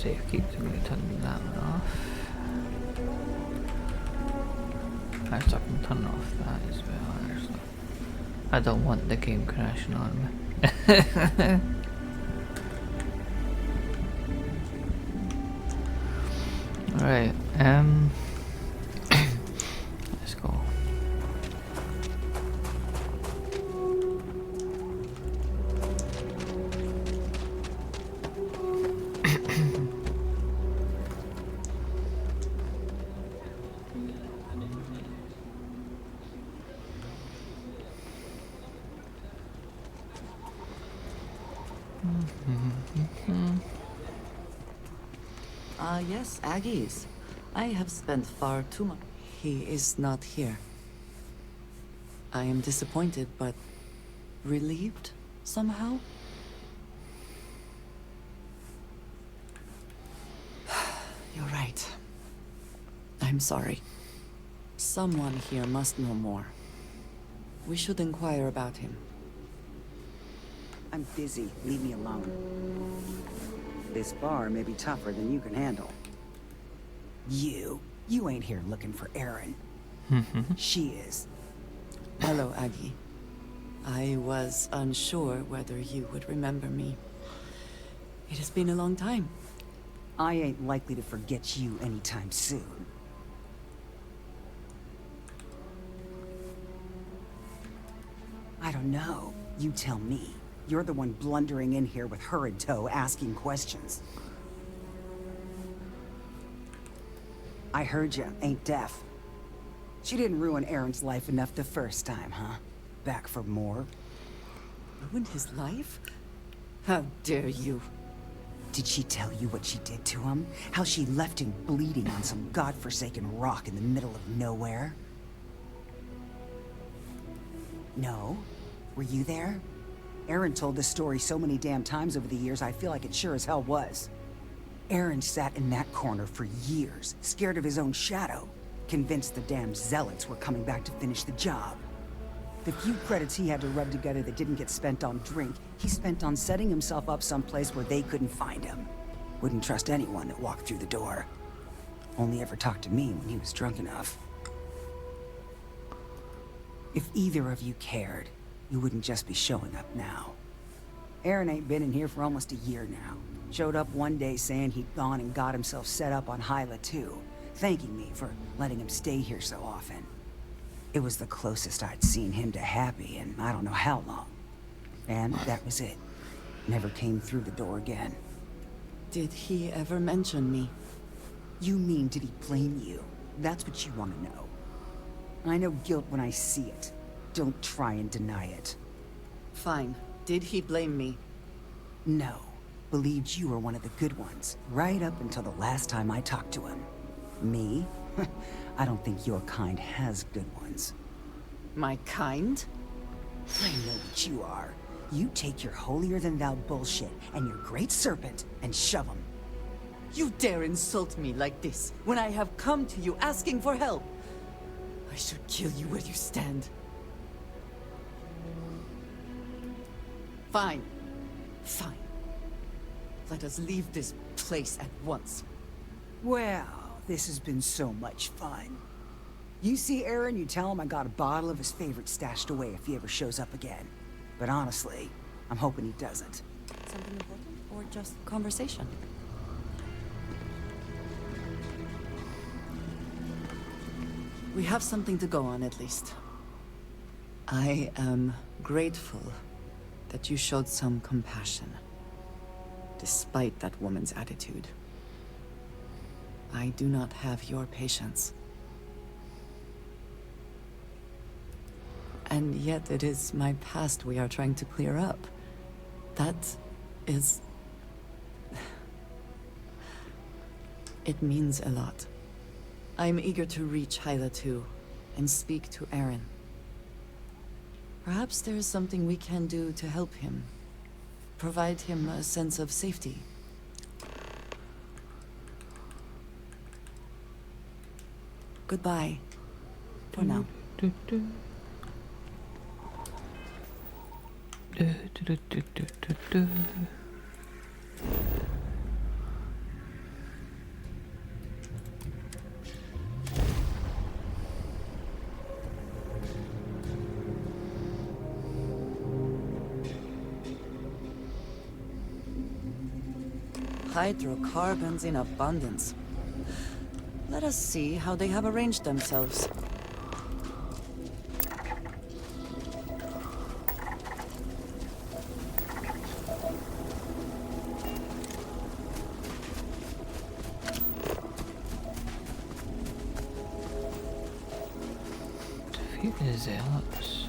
safe keep, so I'm going to turn that one off. Actually, I can turn off that as well, actually. I don't want the game crashing on me. Right, let's go. Yes, Aggies. I have spent far too much. He is not here. I am disappointed, but relieved somehow. You're right. I'm sorry. Someone here must know more. We should inquire about him. I'm busy. Leave me alone. This bar may be tougher than you can handle. You ain't here looking for Erin. She is. Hello, Aggie. I was unsure whether you would remember me. It has been a long time. I ain't likely to forget you anytime soon. I don't know. You tell me. You're the one blundering in here with her in tow, asking questions. I heard you ain't deaf. She didn't ruin Aaron's life enough the first time, huh? Back for more? Ruined his life? How dare you? Did she tell you what she did to him? How she left him bleeding on some godforsaken rock in the middle of nowhere? No? Were you there? Aaron told this story so many damn times over the years, I feel like it sure as hell was. Aaron sat in that corner for years, scared of his own shadow, convinced the damn zealots were coming back to finish the job. The few credits he had to rub together that didn't get spent on drink, he spent on setting himself up someplace where they couldn't find him. Wouldn't trust anyone that walked through the door. Only ever talked to me when he was drunk enough. If either of you cared, you wouldn't just be showing up now. Aaron ain't been in here for almost a year now. Showed up one day saying he'd gone and got himself set up on Hyla too, thanking me for letting him stay here so often. It was the closest I'd seen him to happy in I don't know how long. And that was it. Never came through the door again. Did he ever mention me? You mean did he blame you? That's what you want to know. I know guilt when I see it. Don't try and deny it. Fine. Did he blame me? No. Believed you were one of the good ones, right up until the last time I talked to him. Me? I don't think your kind has good ones. My kind? I know what you are. You take your holier-than-thou bullshit and your great serpent and shove them. You dare insult me like this when I have come to you asking for help. I should kill you where you stand. Fine. Fine. Let us leave this place at once. Well, this has been so much fun. You see Aaron, you tell him I got a bottle of his favorite stashed away if he ever shows up again. But honestly, I'm hoping he doesn't. Something important or just conversation? We have something to go on at least. I am grateful that you showed some compassion, despite that woman's attitude. I do not have your patience. And yet it is my past we are trying to clear up. That is... It means a lot. I'm eager to reach Hyla too, and speak to Aaron. Perhaps there is something we can do to help him. Provide him a sense of safety. Goodbye. For now. Hydrocarbons in abundance. Let us see how they have arranged themselves. Defeat the zealots.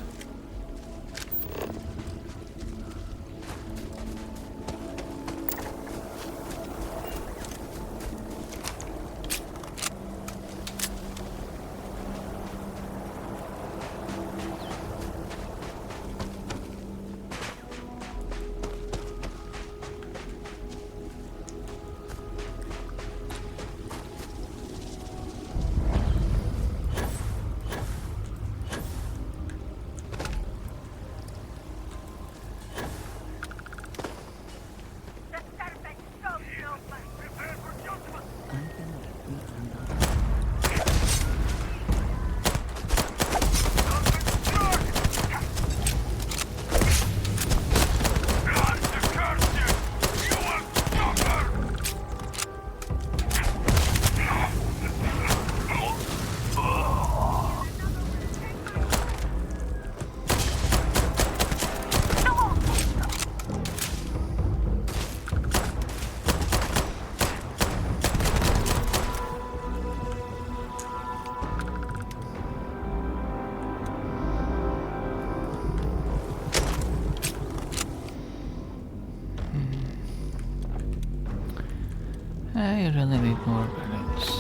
I really need more bullets.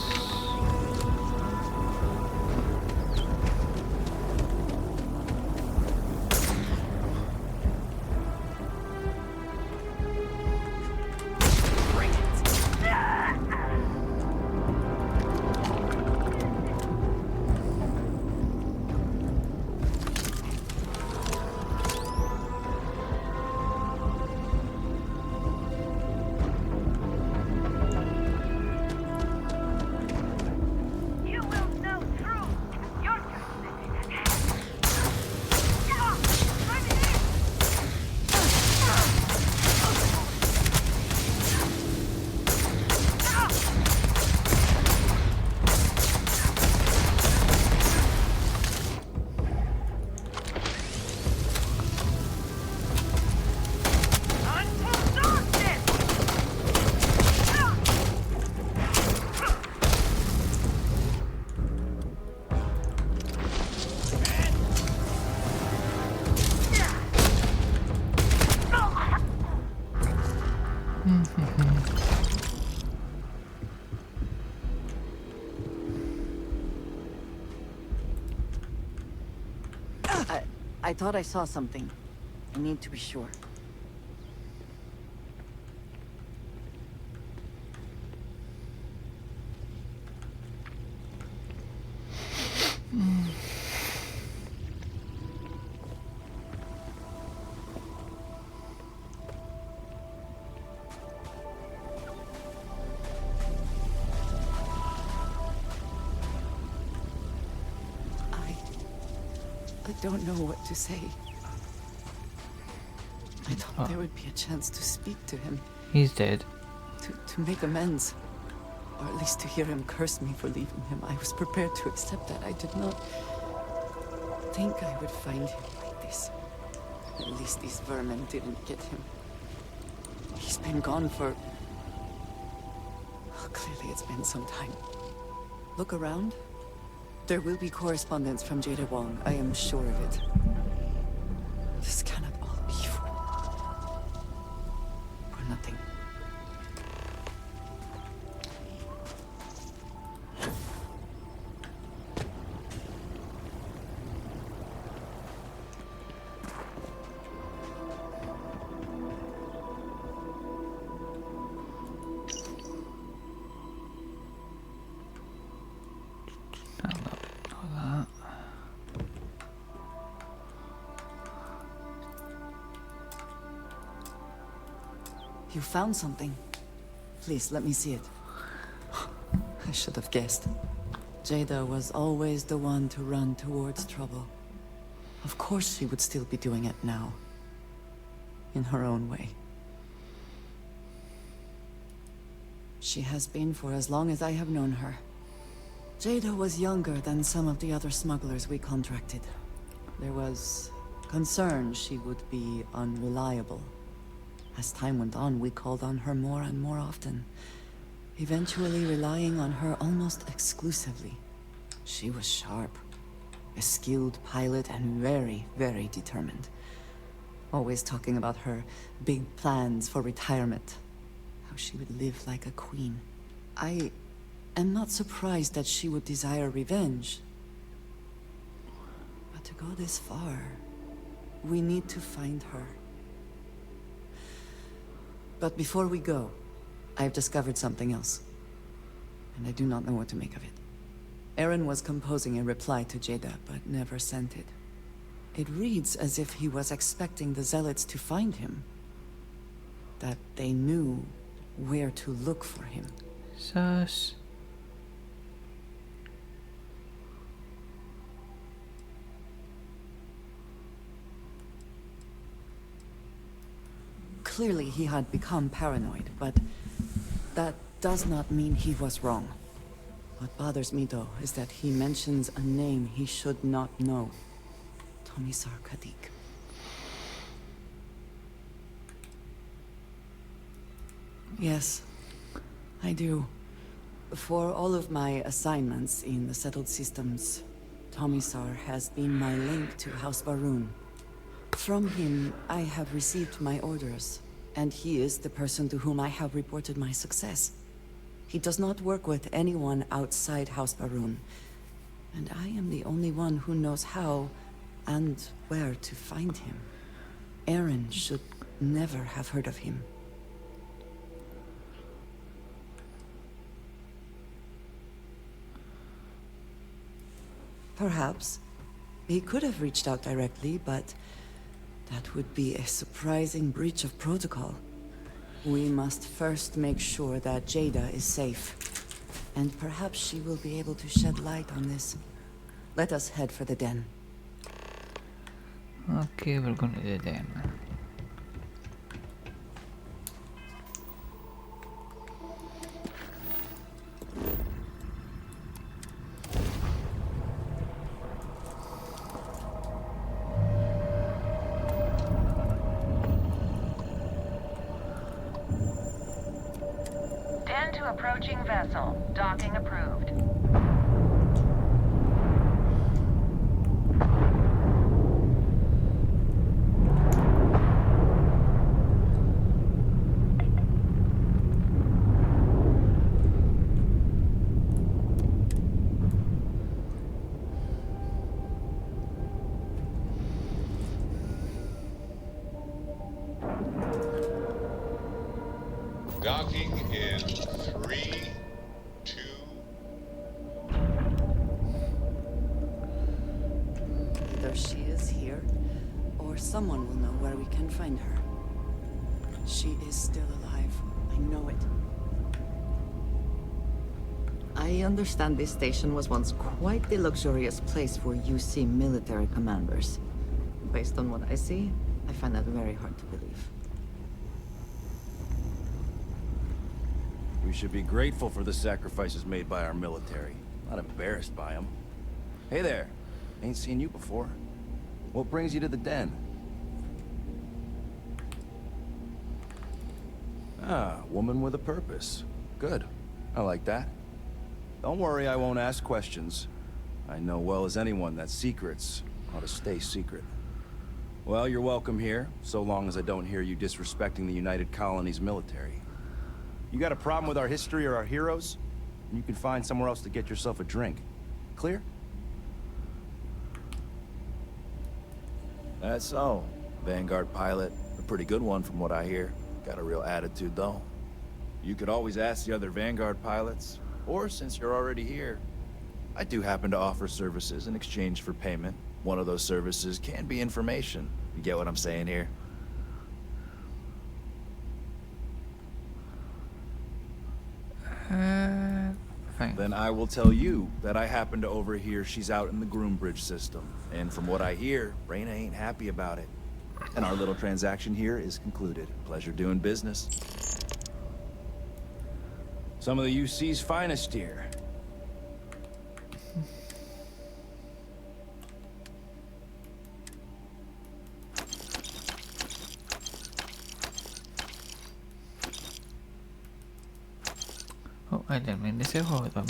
I thought I saw something. I need to be sure. I don't know what to say. I thought there would be a chance to speak to him. He's dead. To make amends. Or at least to hear him curse me for leaving him. I was prepared to accept that. I did not think I would find him like this. At least these vermin didn't get him. He's been gone for... Oh, clearly it's been some time. Look around. There will be correspondence from Jada Wong. I am sure of it. This cannot all be for nothing. You found something. Please, let me see it. I should have guessed. Jada was always the one to run towards trouble. Of course she would still be doing it now. In her own way. She has been for as long as I have known her. Jada was younger than some of the other smugglers we contracted. There was concern she would be unreliable. As time went on, we called on her more and more often, eventually relying on her almost exclusively. She was sharp, a skilled pilot, and very, very determined. Always talking about her big plans for retirement, how she would live like a queen. I am not surprised that she would desire revenge. But to go this far, we need to find her. But before we go, I've discovered something else. And I do not know what to make of it. Aaron was composing a reply to Jada, but never sent it. It reads as if he was expecting the Zealots to find him. That they knew where to look for him. Sus. Clearly he had become paranoid, but that does not mean he was wrong. What bothers me, though, is that he mentions a name he should not know. Tomisar Kadik. Yes, I do. For all of my assignments in the settled systems, Tomisar has been my link to House Barun. From him, I have received my orders, and he is the person to whom I have reported my success. He does not work with anyone outside House Barun, and I am the only one who knows how and where to find him. Aaron should never have heard of him. Perhaps he could have reached out directly, but that would be a surprising breach of protocol. We must first make sure that Jada is safe, and perhaps she will be able to shed light on this. Let us head for the den. Okay, we're going to the den. Den to approaching vessel. Docking approved. Docking in 3, 2. Either she is here, or someone will know where we can find her. She is still alive. I know it. I understand this station was once quite the luxurious place for UC military commanders. Based on what I see, I find that very hard to believe. We should be grateful for the sacrifices made by our military, not embarrassed by them. Hey there, ain't seen you before. What brings you to the den? Ah, woman with a purpose. Good. I like that. Don't worry, I won't ask questions. I know well as anyone that secrets ought to stay secret. Well, you're welcome here, so long as I don't hear you disrespecting the United Colonies military. You got a problem with our history or our heroes? You can find somewhere else to get yourself a drink. Clear? That's so. Vanguard pilot. A pretty good one from what I hear. Got a real attitude, though. You could always ask the other Vanguard pilots. Or, since you're already here, I do happen to offer services in exchange for payment. One of those services can be information. You get what I'm saying here? Fine. Then I will tell you that I happen to overhear she's out in the Groombridge system. And from what I hear, Reyna ain't happy about it. And our little transaction here is concluded. Pleasure doing business. Some of the UC's finest here. Oh, I didn't mean to say hello to them.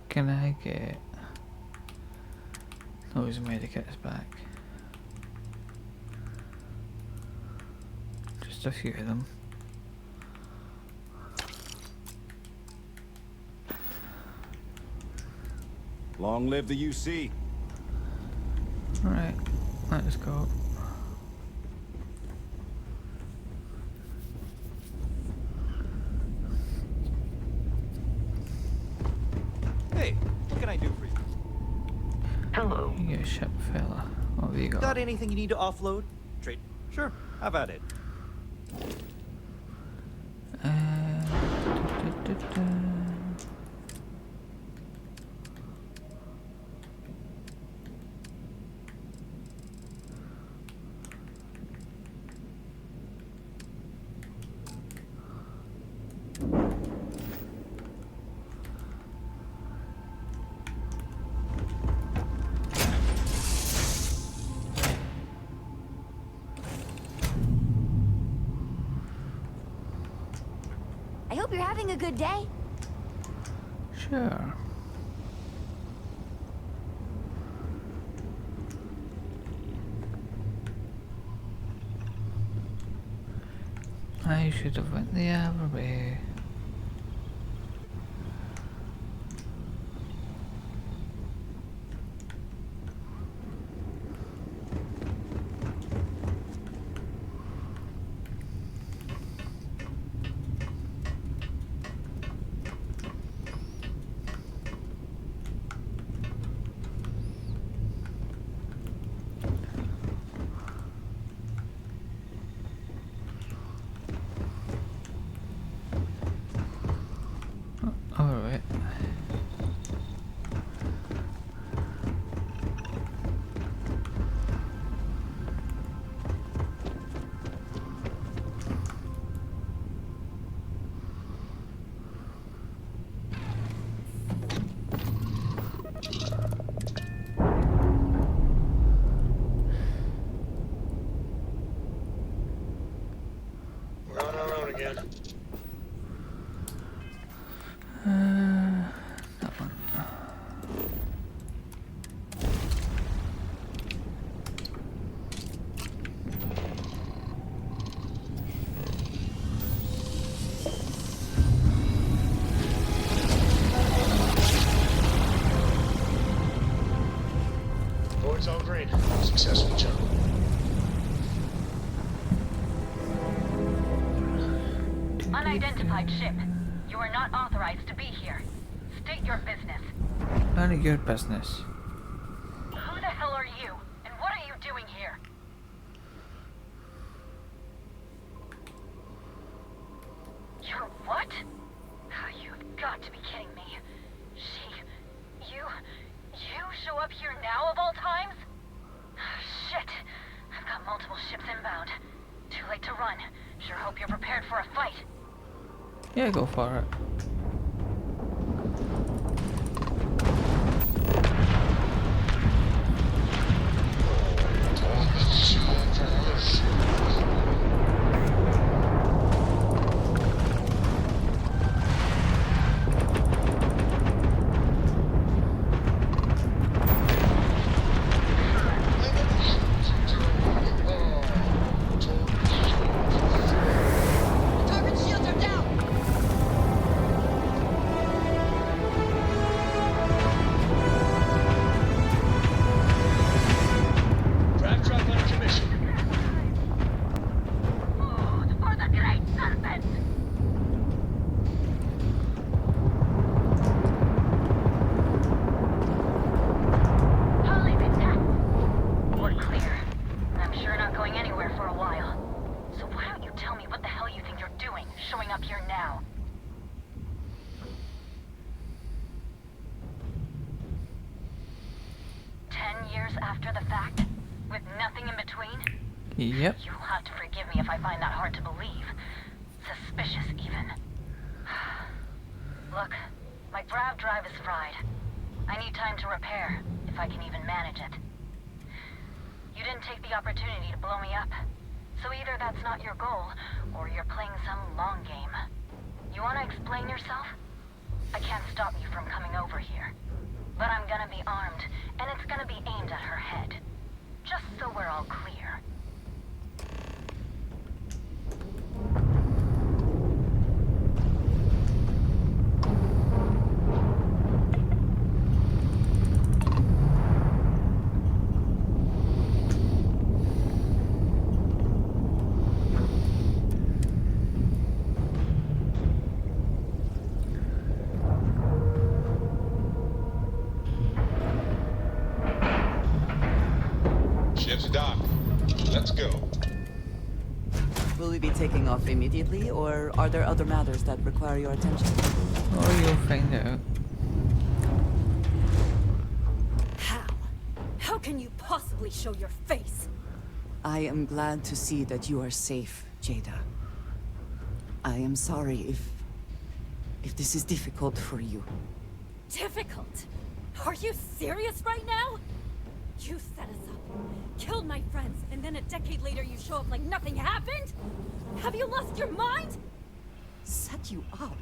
Can I get those medikits back? Just a few of them. Long live the UC. Alright, let's go. Hey, what can I do for you? Hello. You ship fella. What have you got? Got anything you need to offload? Trade? Sure. How about it? Da, da, da, da. I hope you're having a good day. Sure. I should have went the other way. Alright. We're on our own again. That one. Board's all green. Successful jump. Unidentified ship. You are not authorized to be here. State your business. None of your business. Who the hell are you? And what are you doing here? You're what? You've got to be kidding me. You show up here now of all times? Shit. I've got multiple ships inbound. Too late to run. Sure hope you're prepared for a fight. Yeah, go for it. Starboard shields are down! Draft truck on commission. For the great serpent! Holy Vita! We're clear. I'm sure not going anywhere for a while. So why don't you tell me what the hell you think you're doing, showing up here now? "10 years after the fact? With nothing in between?" Yep. You'll have to forgive me if I find that hard to believe. Suspicious, even. Look, my grav drive is fried. I need time to repair, if I can even manage it. You didn't take the opportunity to blow me up. So either that's not your goal, or you're playing some long game. You want to explain yourself? I can't stop you from coming over here. But I'm gonna be armed, and it's gonna be aimed at her head. Just so we're all clear. Ship's docked. Let's go. Will we be taking off immediately, or are there other matters that require your attention? Or you'll find out. How? How can you possibly show your face? I am glad to see that you are safe, Jada. I am sorry if this is difficult for you. Difficult? Are you serious right now? You set us up, killed my friends, and then a decade later you show up like nothing happened? Have you lost your mind? Set you up?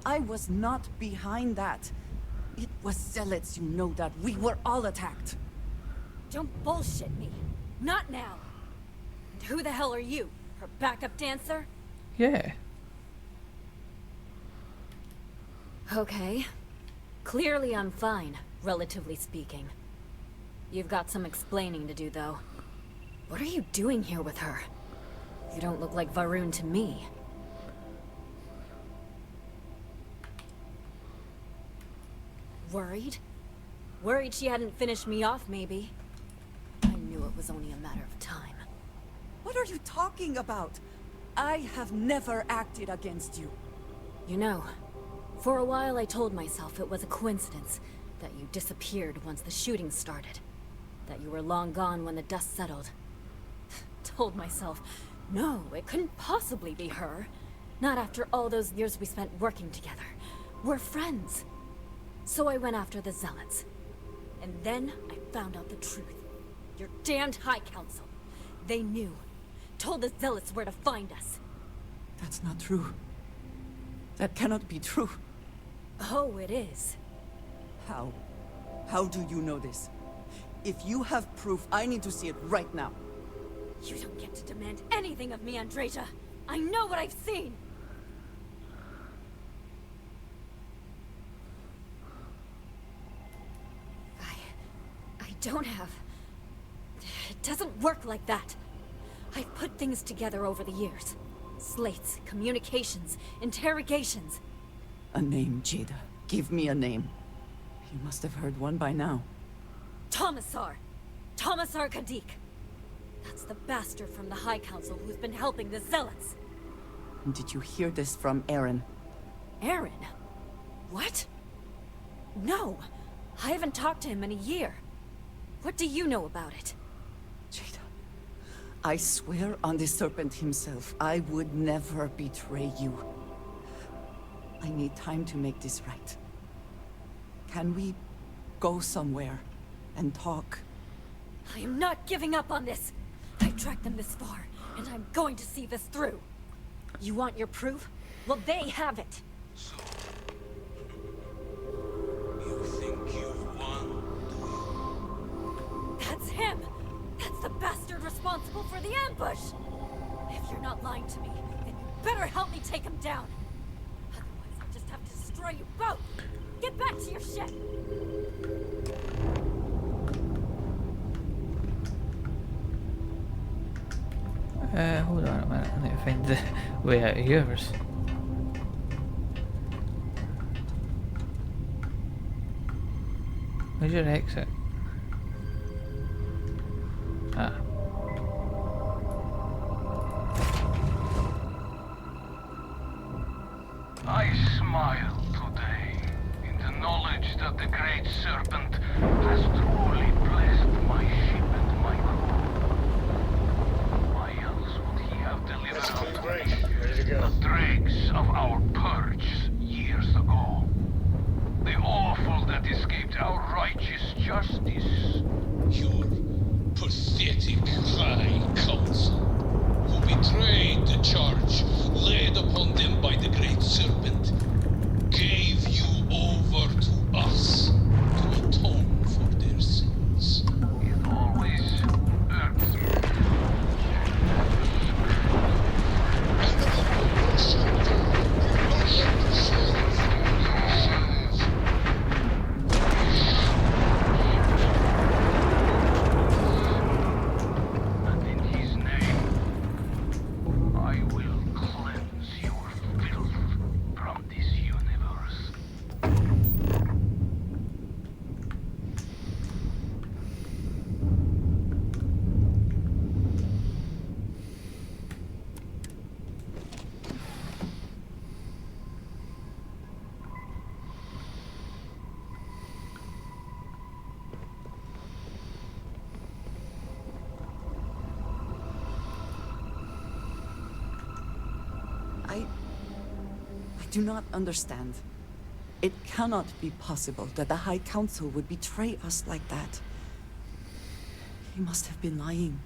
I was not behind that. It was zealots, you know that. We were all attacked. Don't bullshit me. Not now. And who the hell are you? Her backup dancer? Yeah. Okay. Clearly I'm fine, relatively speaking. You've got some explaining to do, though. What are you doing here with her? You don't look like Varun to me. Worried? Worried she hadn't finished me off, maybe. I knew it was only a matter of time. What are you talking about? I have never acted against you. You know, for a while I told myself it was a coincidence that you disappeared once the shooting started. That you were long gone when the dust settled. Told myself, no, it couldn't possibly be her. Not after all those years we spent working together. We're friends. So I went after the Zealots. And then I found out the truth. Your damned High Council. They knew. Told the Zealots where to find us. That's not true. That cannot be true. Oh, it is. How? How do you know this? If you have proof, I need to see it right now. You don't get to demand anything of me, Andreja. I know what I've seen. I don't have... It doesn't work like that. I've put things together over the years. Slates, communications, interrogations. A name, Jada. Give me a name. You must have heard one by now. Tomasar. Tomasar Kadik. That's the bastard from the High Council who's been helping the Zealots. Did you hear this from Aaron? Aaron? What? No. I haven't talked to him in a year. What do you know about it? Jada, I swear on the Serpent himself, I would never betray you. I need time to make this right. Can we go somewhere and talk? I am not giving up on this. I tracked them this far, and I'm going to see this through. You want your proof? Well, they have it. So, you think you've won? That's him! That's the bastard responsible for the ambush! If you're not lying to me, then you better help me take him down. Otherwise, I'll just have to destroy you both! Get back to your ship! Hold on a minute, I need to find the way out of yours. Where's your exit? Ah. I smile today in the knowledge that the Great Serpent has truly blessed my ship and my crew. break. Ready to go. The dregs of our purge years ago. The awful that escaped our righteous justice. Your pathetic High Council, who betrayed the charge laid upon them by the Great Serpent, gave you over to us to atone for their sins. It always hurts me. And in his name, I will cleanse your filth from this universe. I do not understand. It cannot be possible that the High Council would betray us like that. He must have been lying.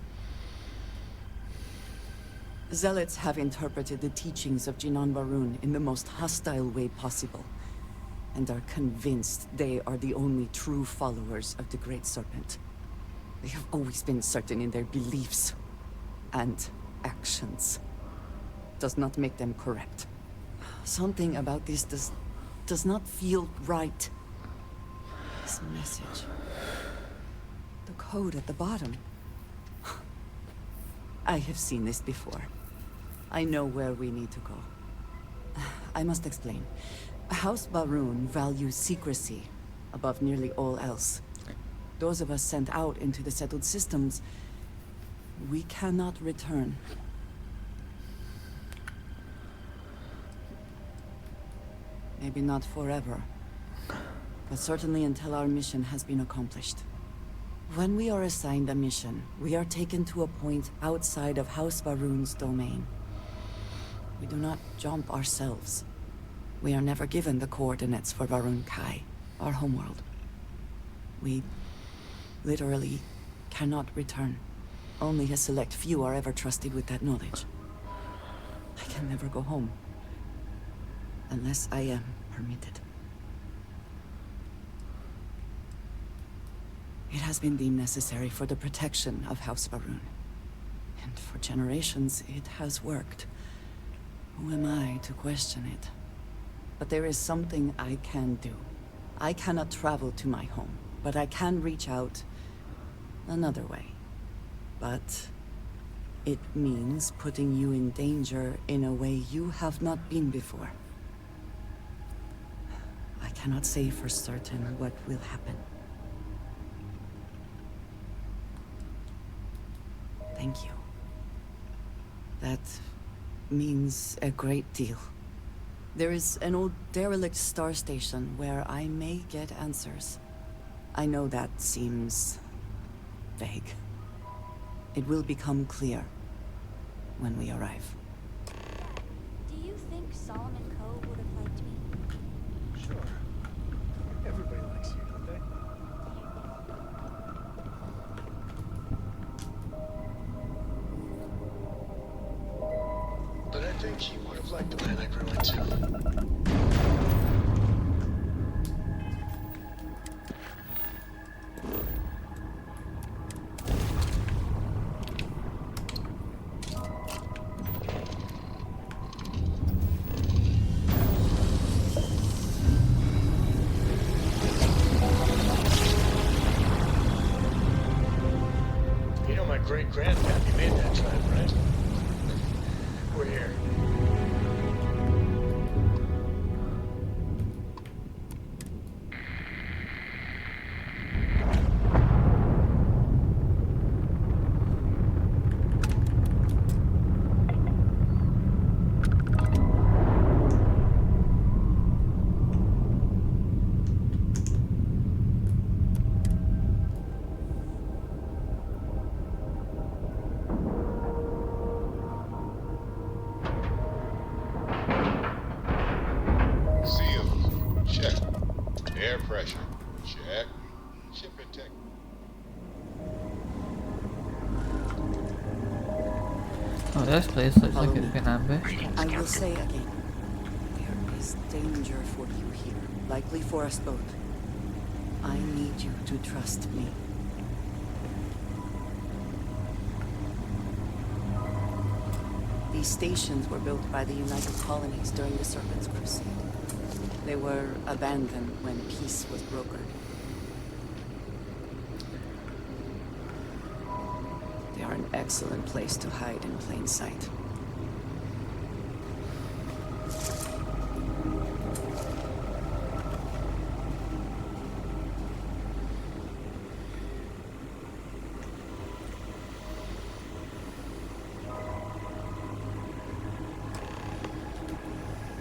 Zealots have interpreted the teachings of Jinan Varun in the most hostile way possible, and are convinced they are the only true followers of the Great Serpent. They have always been certain in their beliefs and actions. Does not make them correct. Something about this does not feel right. This message. The code at the bottom. I have seen this before. I know where we need to go. I must explain. House Barun values secrecy above nearly all else. Those of us sent out into the settled systems, we cannot return. Maybe not forever, but certainly until our mission has been accomplished. When we are assigned a mission, we are taken to a point outside of House Varun's domain. We do not jump ourselves. We are never given the coordinates for Varun Kai, our homeworld. We literally cannot return. Only a select few are ever trusted with that knowledge. I can never go home. Unless I am permitted. It has been deemed necessary for the protection of House Varun. And for generations, it has worked. Who am I to question it? But there is something I can do. I cannot travel to my home, but I can reach out another way. But it means putting you in danger in a way you have not been before. I cannot say for certain what will happen. Thank you. That means a great deal. There is an old derelict star station where I may get answers. I know that seems vague. It will become clear when we arrive. Do you think Solomon Coe would have liked me? Sure. Everybody likes you, don't they? But I think he would have liked the man I grew into. You know my great-grandpappy made that tribe, right? We're here. Check. Ship attack. Oh, this place looks like it's been ambushed. I will say again, there is danger for you here, likely for us both. I need you to trust me. These stations were built by the United Colonies during the Serpent's Crusade. They were abandoned when peace was brokered. They are an excellent place to hide in plain sight.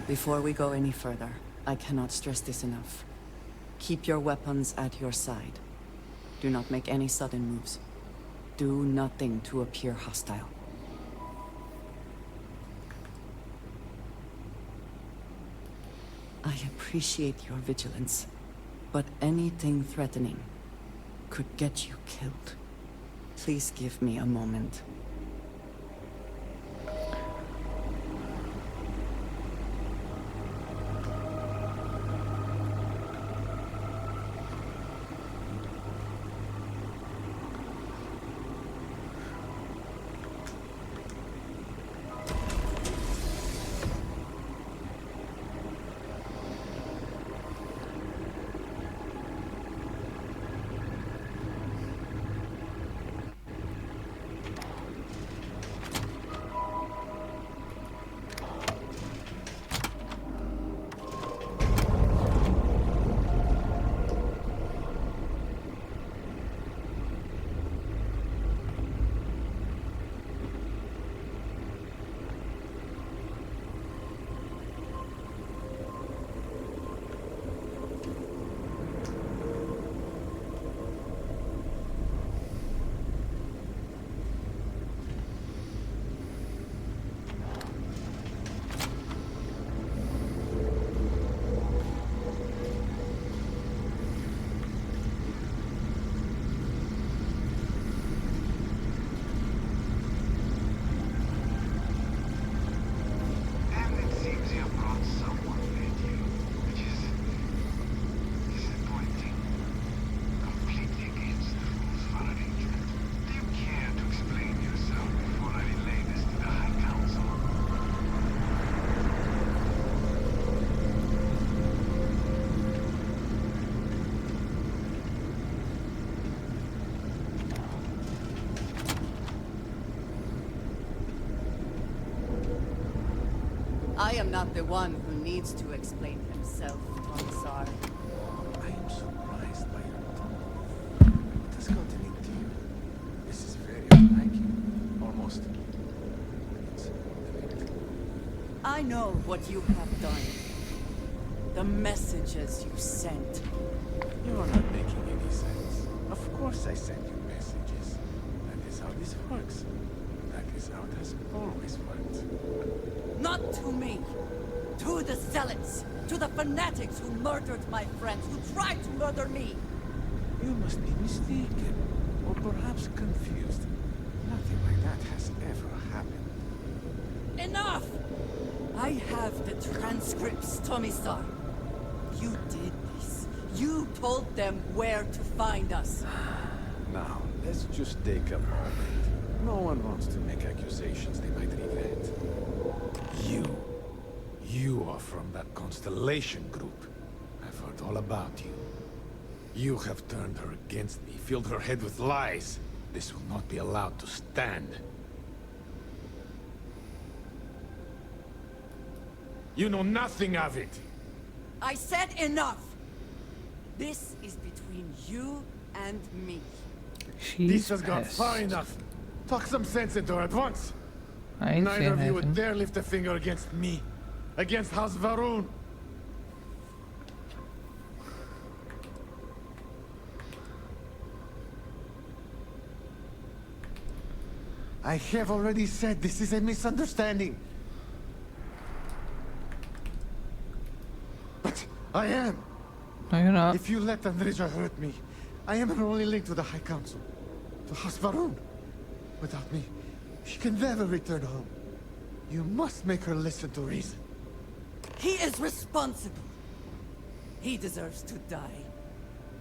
Before we go any further, I cannot stress this enough. Keep your weapons at your side. Do not make any sudden moves. Do nothing to appear hostile. I appreciate your vigilance, but anything threatening could get you killed. Please give me a moment. I am not the one who needs to explain himself, Commissar. I am surprised by your tone. What has gotten into you? This is very unlike you. Almost. It's I know what you have done. The messages you sent. You are not making any sense. Of course I send you messages. That is how this works. That is how it has always worked. Not to me. To the zealots. To the fanatics who murdered my friends, who tried to murder me. You must be mistaken. Or perhaps confused. Nothing like that has ever happened. Enough! I have the transcripts, Commissar. You did this. You told them where to find us. Now, let's just take a moment. No one wants to make accusations they might regret. You are from that Constellation group. I've heard all about you. You have turned her against me, filled her head with lies. This will not be allowed to stand. You know nothing of it! I said enough! This is between you and me. This has gone far enough. Talk some sense into her at once. Neither of you would dare lift a finger against me. Against House Varun. I have already said this is a misunderstanding. But I am. No, you're not. If you let Andreja hurt me, I am her only link to the High Council, to House Varun. Without me, she can never return home. You must make her listen to reason. He is responsible. He deserves to die.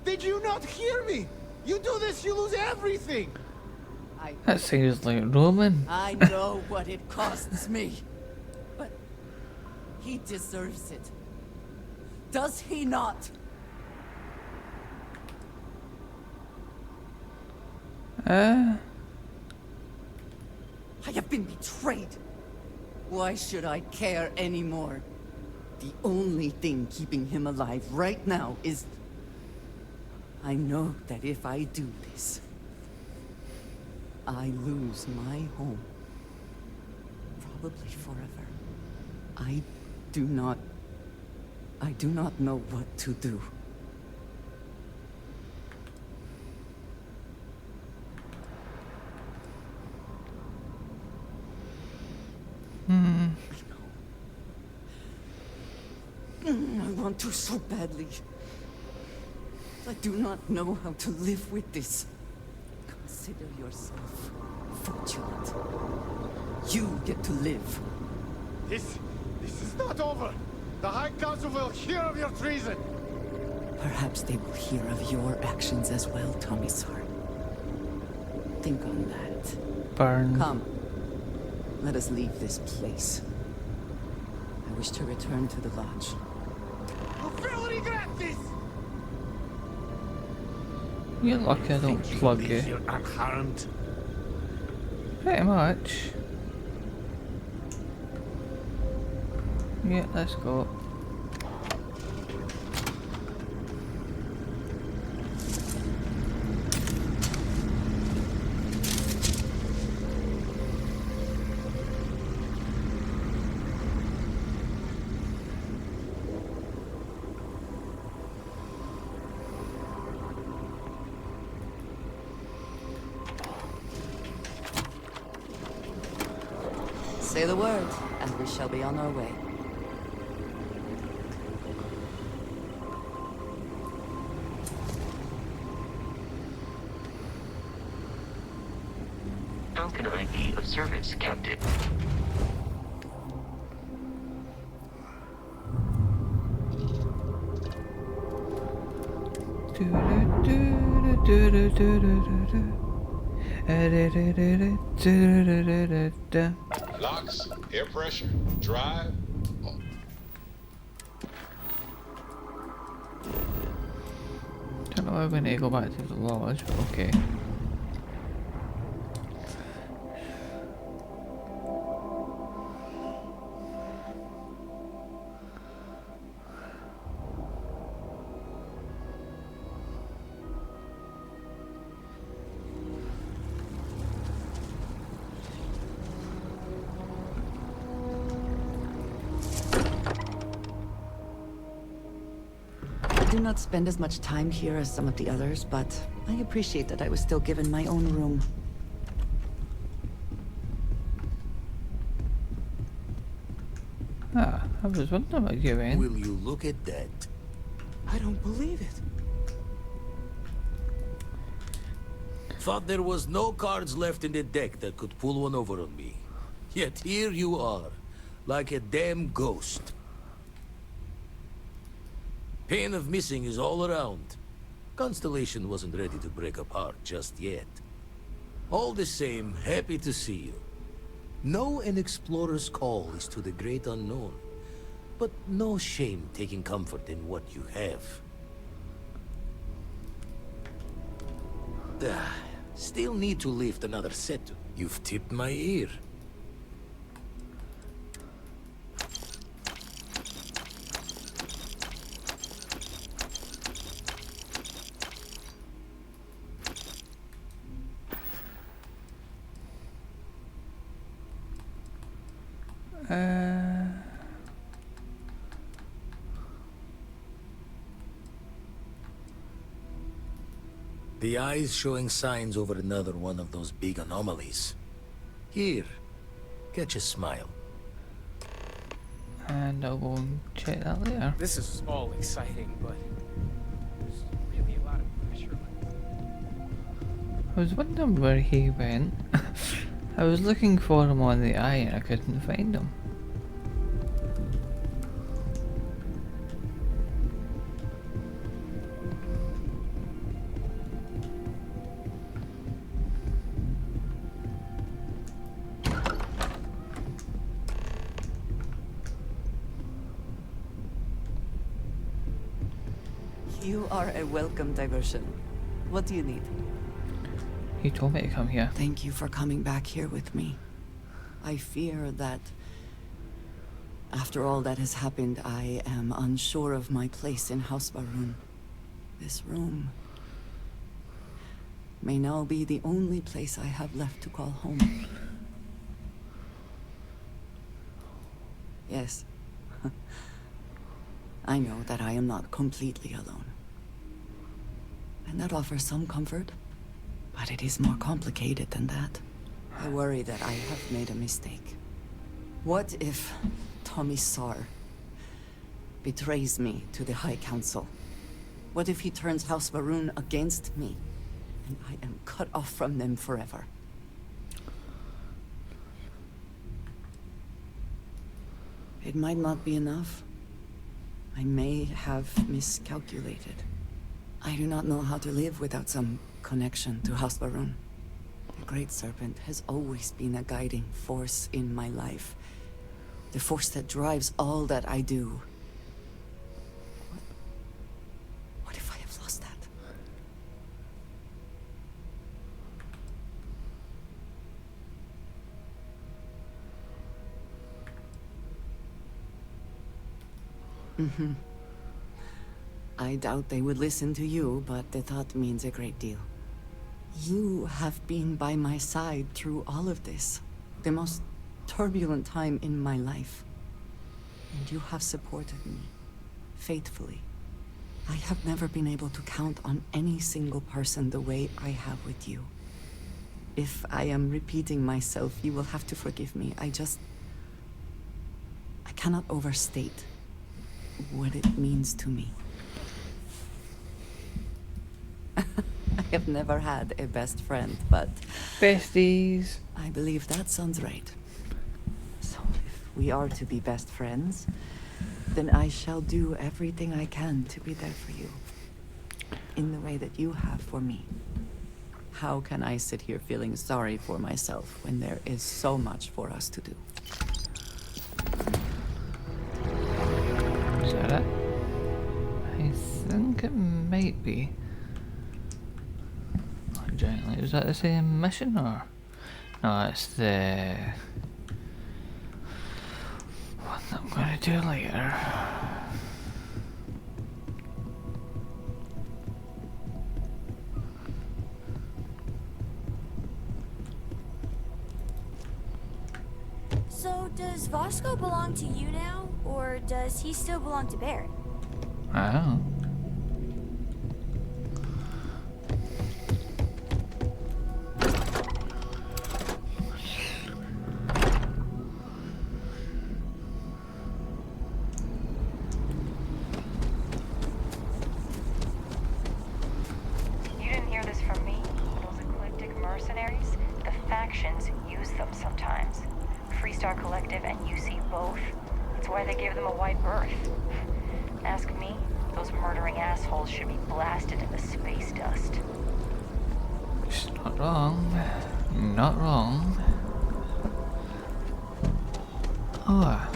Did you not hear me? You do this, you lose everything. That seems like Roman. I know what it costs me. But he deserves it. Does he not? I have been betrayed. Why should I care anymore? The only thing keeping him alive right now is... I know that if I do this, I lose my home. Probably forever. I do not know what to do. I want to so badly. I do not know how to live with this. Consider yourself fortunate. You get to live. This is not over. The High Council will hear of your treason. Perhaps they will hear of your actions as well, Tomisar. Think on that. Burn. Come. Let us leave this place. I wish to return to the lodge. You will regret this! You're lucky I don't plug you. You're unharmed. Pretty much. Yeah, let's go. Say the word, and we shall be on our way. How can I be of service, Captain? Locks, air pressure, drive. Don't know if we need to go back to the lodge, but okay. I do not spend as much time here as some of the others, but I appreciate that I was still given my own room. Ah, I was wondering about you, man. Will you look at that? I don't believe it. Thought there was no cards left in the deck that could pull one over on me. Yet here you are, like a damn ghost. Pain of missing is all around. Constellation wasn't ready to break apart just yet. All the same, happy to see you. Know an explorer's call is to the great unknown, but no shame taking comfort in what you have. Still need to lift another set. You've tipped my ear. The eye's showing signs over another one of those big anomalies. Here, catch a smile. And I'll go and check that later. This is all exciting, but I was wondering where he went. I was looking for him on the eye and I couldn't find him. You are a welcome diversion. What do you need? He told me to come here. Thank you for coming back here with me. I fear that after all that has happened, I am unsure of my place in House Varun. This room may now be the only place I have left to call home. Yes. I know that I am not completely alone. And that offers some comfort. But it is more complicated than that. I worry that I have made a mistake. What if Tomisar betrays me to the High Council? What if he turns House Varun against me, and I am cut off from them forever? It might not be enough. I may have miscalculated. I do not know how to live without some connection to House Varun. The Great Serpent has always been a guiding force in my life. The force that drives all that I do. What if I have lost that? I doubt they would listen to you, but the thought means a great deal. You have been by my side through all of this. The most turbulent time in my life. And you have supported me, faithfully. I have never been able to count on any single person the way I have with you. If I am repeating myself, you will have to forgive me. I cannot overstate what it means to me. I have never had a best friend, but... Besties! I believe that sounds right. So if we are to be best friends, then I shall do everything I can to be there for you. In the way that you have for me. How can I sit here feeling sorry for myself when there is so much for us to do? Is that it? I think it might be. Gently. Is that the same mission or? No, it's the one that I'm going to do later. So, does Vasco belong to you now, or does he still belong to Barrett? I don't know. Not wrong. Oh.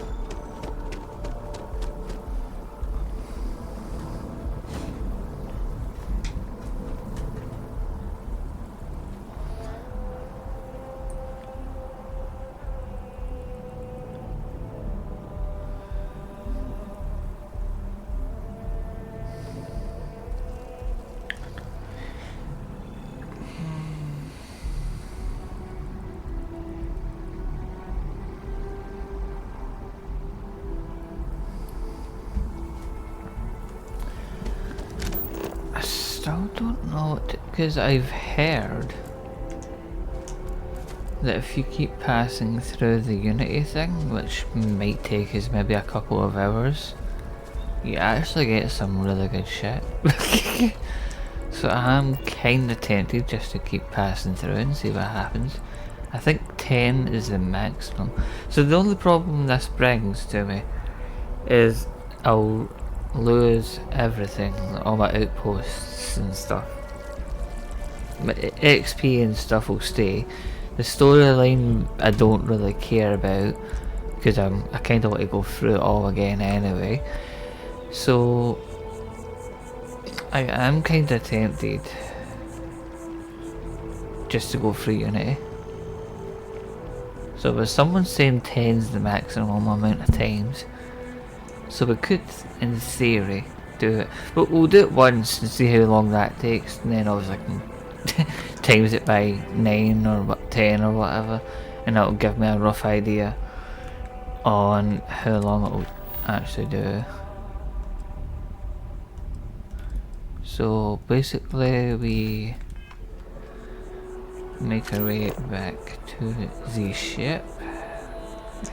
Still don't know what because I've heard that if you keep passing through the Unity thing, which might take us maybe a couple of hours, you actually get some really good shit. So So I'm kinda tempted just to keep passing through and see what happens. I think 10 is the maximum. So the only problem this brings to me is I'll lose everything, all my outposts and stuff. My XP and stuff will stay. The storyline I don't really care about because I kind of want to go through it all again anyway. So I am kind of tempted just to go through Unity. So if someone's saying 10's the maximum amount of times, so we could, in theory, do it. But we'll do it once and see how long that takes, and then I was like, times it by 9 or 10 or whatever, and that'll give me a rough idea on how long it'll actually do. So basically we make our way back to the ship.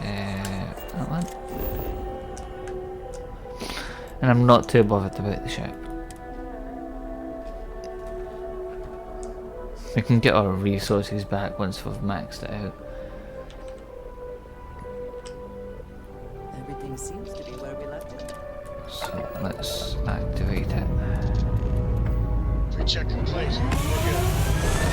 That one. And I'm not too bothered about the ship. We can get our resources back once we've maxed it out. Everything seems to be where we left it. So let's activate it. If we check in place, we're good.